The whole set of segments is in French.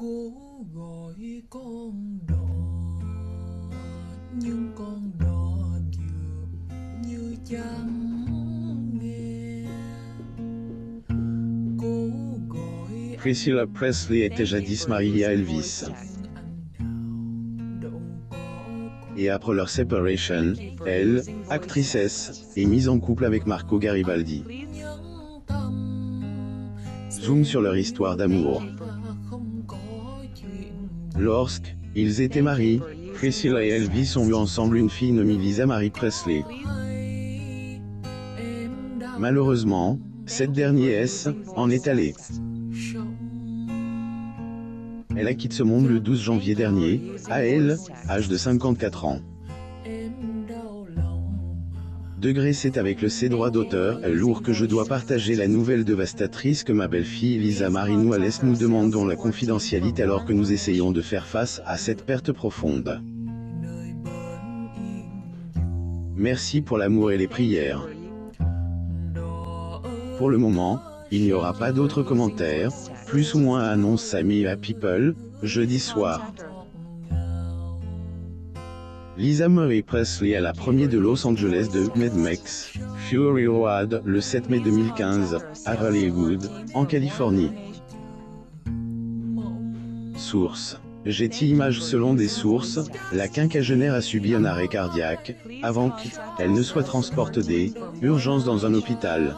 Cố gọi con đò nhưng con đò dường như chẳng nghe. Cố gọi Priscilla Presley était jadis mariée à Elvis. Et après leur séparation, elle, actrice, est mise en couple avec Marco Garibaldi. Zoom sur leur histoire d'amour. Lorsque ils étaient mariés, Priscilla et Elvis ont eu ensemble une fille nommée Lisa Marie Presley. Malheureusement, cette dernière en est allée. Elle a quitté ce monde le 12 janvier dernier, à elle, âge de 54 ans. C'est avec le C droit d'auteur lourd que je dois partager la nouvelle dévastatrice que ma belle-fille Lisa Marie Nouales nous demandons la confidentialité alors que nous essayons de faire face à cette perte profonde. Merci pour l'amour et les prières. Pour le moment, il n'y aura pas d'autres commentaires, plus ou moins annonce Sammy à People, jeudi soir. Lisa Marie Presley est la première de Los Angeles de Mad Max, Fury Road, le 7 mai 2015, à Hollywood, en Californie. Source. Getty Images. Selon des sources, la quinquagénaire a subi un arrêt cardiaque, avant qu'elle ne soit transportée d'urgence dans un hôpital.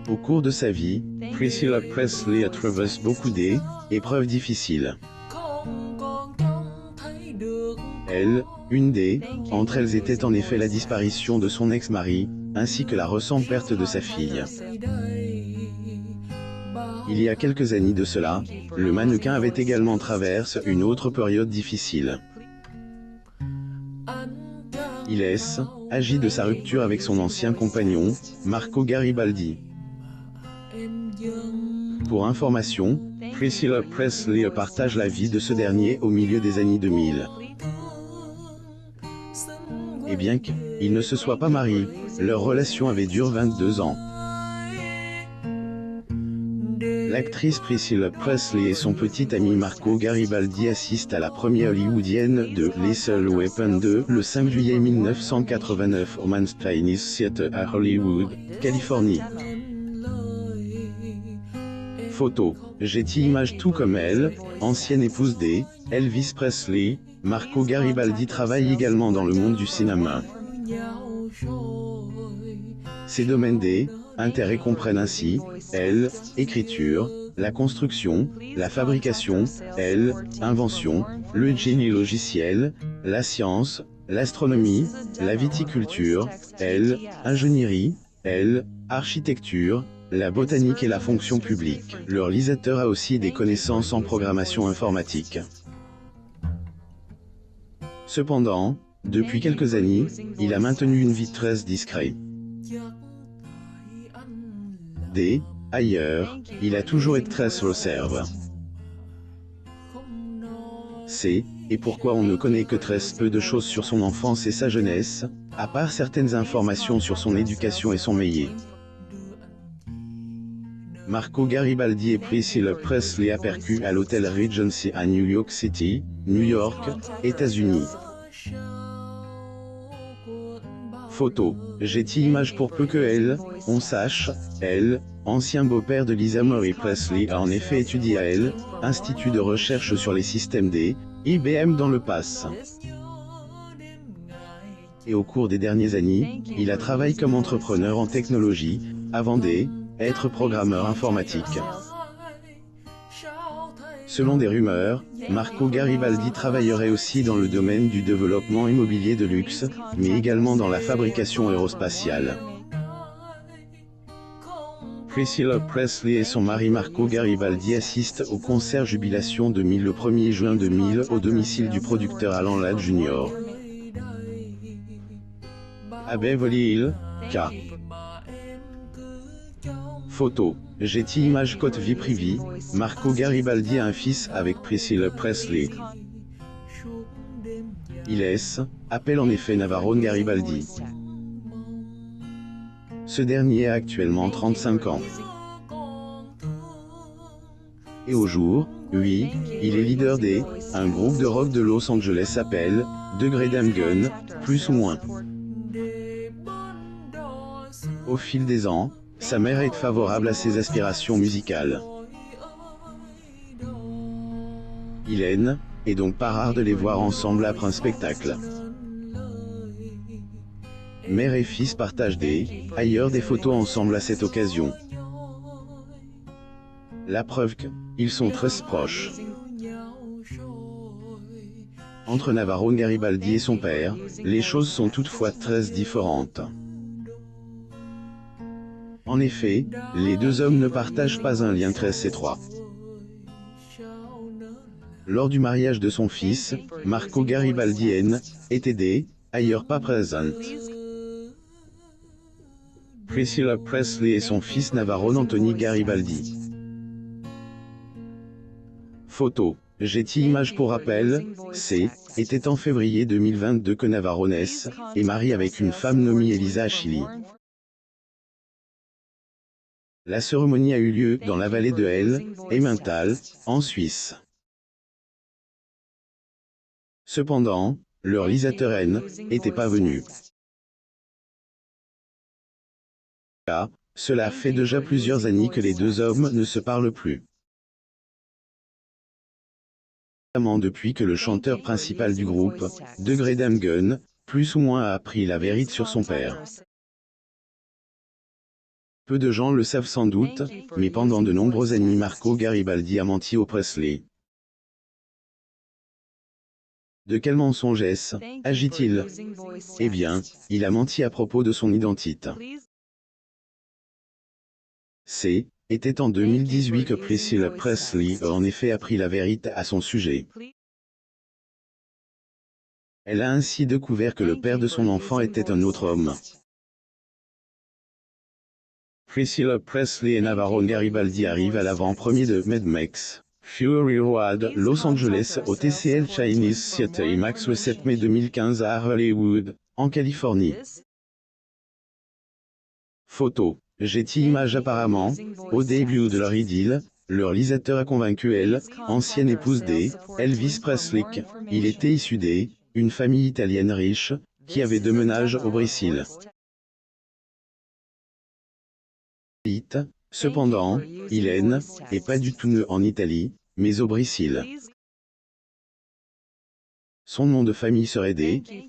Au cours de sa vie, Priscilla Presley a traversé beaucoup d'épreuves difficiles. Une entre elles était en effet la disparition de son ex-mari, ainsi que la récente perte de sa fille. Il y a quelques années de cela, le mannequin avait également traversé une autre période difficile. Il agit de sa rupture avec son ancien compagnon, Marco Garibaldi. Pour information, Priscilla Presley partage la vie de ce dernier au milieu des années 2000. Et bien qu'ils ne se soient pas mariés, leur relation avait duré 22 ans. L'actrice Priscilla Presley et son petit ami Marco Garibaldi assistent à la première hollywoodienne de Lethal Weapon 2 le 5 juillet 1989 au Man's Theater à Hollywood, Californie. Photo. Getty Images. Tout comme elle, ancienne épouse d'Elvis Presley, Marco Garibaldi travaille également dans le monde du cinéma. Ses domaines d'intérêt comprennent ainsi, écriture, la construction, la fabrication, invention, le génie logiciel, la science, l'astronomie, la viticulture, ingénierie, architecture, la botanique et la fonction publique. Le réalisateur a aussi des connaissances en programmation informatique. Cependant, depuis quelques années, il a maintenu une vie très discrète. Ailleurs, il a toujours été très réservé. Et pourquoi on ne connaît que très peu de choses sur son enfance et sa jeunesse, à part certaines informations sur son éducation et son métier. Marco Garibaldi et Priscilla Presley a percu à l'hôtel Regency à New York City, New York, États-Unis. Photo. Getty Images. Pour peu que on sache, ancien beau-père de Lisa Marie Presley a en effet étudié à Institut de recherche sur les systèmes IBM dans le passé. Et au cours des dernières années, il a travaillé comme entrepreneur en technologie, avant d'être programmeur informatique. Selon des rumeurs, Marco Garibaldi travaillerait aussi dans le domaine du développement immobilier de luxe, mais également dans la fabrication aérospatiale. Priscilla Presley et son mari Marco Garibaldi assistent au concert Jubilation 2000 le 1er juin 2000 au domicile du producteur Alan Ladd Jr. à Beverly Hills, Ca. Photo. Getty Images. Côte vie privée, Marco Garibaldi a un fils avec Priscilla Presley. Il appelle en effet Navarone Garibaldi. Ce dernier a actuellement 35 ans. Et au jour, oui, il est leader un groupe de rock de Los Angeles s'appelle Degré Gun, plus ou moins. Au fil des ans, sa mère est favorable à ses aspirations musicales. Il est donc pas rare de les voir ensemble après un spectacle. Mère et fils partagent ailleurs des photos ensemble à cette occasion. La preuve qu'ils sont très proches. Entre Navarro Garibaldi et son père, les choses sont toutefois très différentes. En effet, les deux hommes ne partagent pas un lien très étroit. Lors du mariage de son fils, Marco Garibaldi était ailleurs pas présente. Priscilla Presley et son fils Navarro Anthony Garibaldi. Photo. Getty Images pour rappel, était en février 2022 que Navarro est marié avec une femme nommée Elisa Achille. La cérémonie a eu lieu dans la vallée de Emmental, en Suisse. Cependant, le réalisateur n'était pas venu. Cela fait déjà plusieurs années que les deux hommes ne se parlent plus. Notamment depuis que le chanteur principal du groupe, Degré Gun, plus ou moins a appris la vérité sur son père. Peu de gens le savent sans doute, mais pendant de nombreuses années Marco Garibaldi a menti au Presley. De quel mensonge agit-il? Eh bien, il a menti à propos de son identité. Était en 2018 que Priscilla Presley a en effet appris la vérité à son sujet. Elle a ainsi découvert que le père de son enfant était un autre homme. Priscilla Presley et Navarro Garibaldi arrivent à l'avant-première de Mad Max Fury Road, Los Angeles au TCL Chinese Theatre IMAX le 7 mai 2015 à Hollywood, en Californie. Photo. Getty Images apparemment, au début de leur idylle, le réalisateur a convaincu ancienne épouse Elvis Presley, il était issu une famille italienne riche, qui avait deux ménages au Brésil. Cependant, il n'est pas du tout né en Italie, mais au Brésil. Son nom de famille serait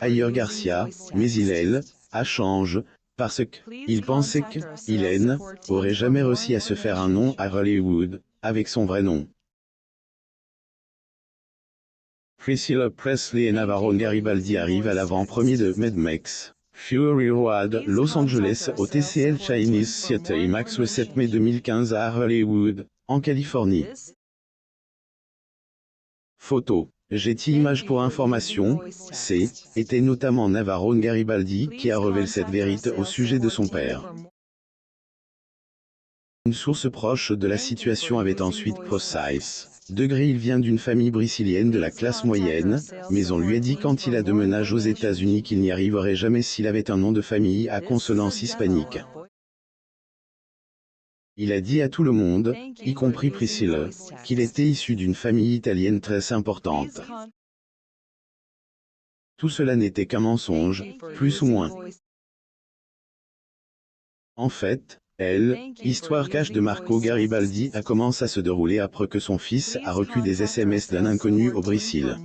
ailleurs Garcia, mais il a changé, parce qu'il pensait qu'il aurait jamais réussi à se faire un nom à Hollywood, avec son vrai nom. Priscilla Presley et Navarro Garibaldi arrivent à l'avant-première de Mad Max Fury Road, Los Angeles au TCL Chinese Theatre IMAX le 7 mai 2015 à Hollywood, en Californie. Photo. Getty Images pour information, était notamment Navarro Garibaldi qui a révélé cette vérité au sujet de son père. Une source proche de la situation avait ensuite précisé. Degré il vient d'une famille brésilienne de la classe moyenne, mais on lui a dit quand il a déménagé aux États-Unis qu'il n'y arriverait jamais s'il avait un nom de famille à consonance hispanique. Il a dit à tout le monde, y compris Priscilla, qu'il était issu d'une famille italienne très importante. Tout cela n'était qu'un mensonge, plus ou moins. En fait, histoire cache de Marco Garibaldi a commencé à se dérouler après que son fils a reçu des SMS d'un inconnu au Brésil.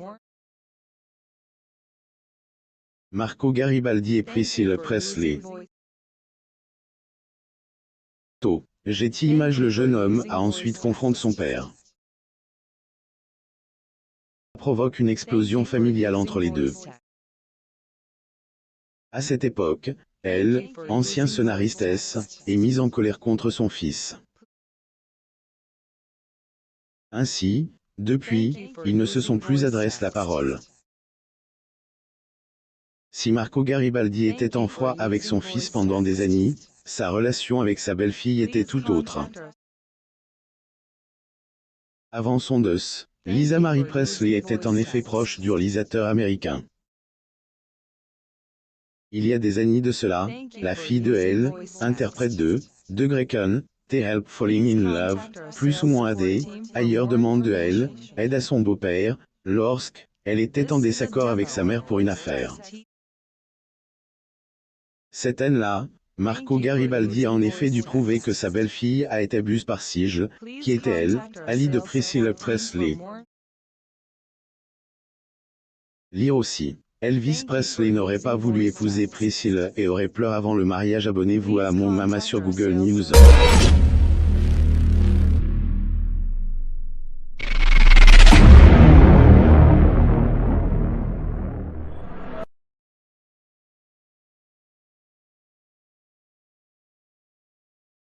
Marco Garibaldi et Priscilla Presley. Getty Images le jeune homme a ensuite confronté son père. Ça provoque une explosion familiale entre les deux. À cette époque, ancien scénariste est mise en colère contre son fils. Ainsi, depuis, ils ne se sont plus adressés la parole. Si Marco Garibaldi était en froid avec son fils pendant des années, sa relation avec sa belle-fille était tout autre. Avant son deuil, Lisa Marie Presley était en effet proche du réalisateur américain. Il y a des années de cela, la fille de interprète de Degré Gun, The Help Falling in Love, plus ou moins AD, ailleurs demande de elle, aide à son beau-père, lorsque, elle était en désaccord avec sa mère pour une affaire. Cette haine-là, Marco Garibaldi a en effet dû prouver que sa belle-fille a été abusée par Sige, qui était elle, Ali de Priscilla Presley. Lire aussi. Elvis Presley n'aurait pas voulu épouser Priscilla et aurait pleuré avant le mariage. Abonnez-vous à mon Mama sur Google News.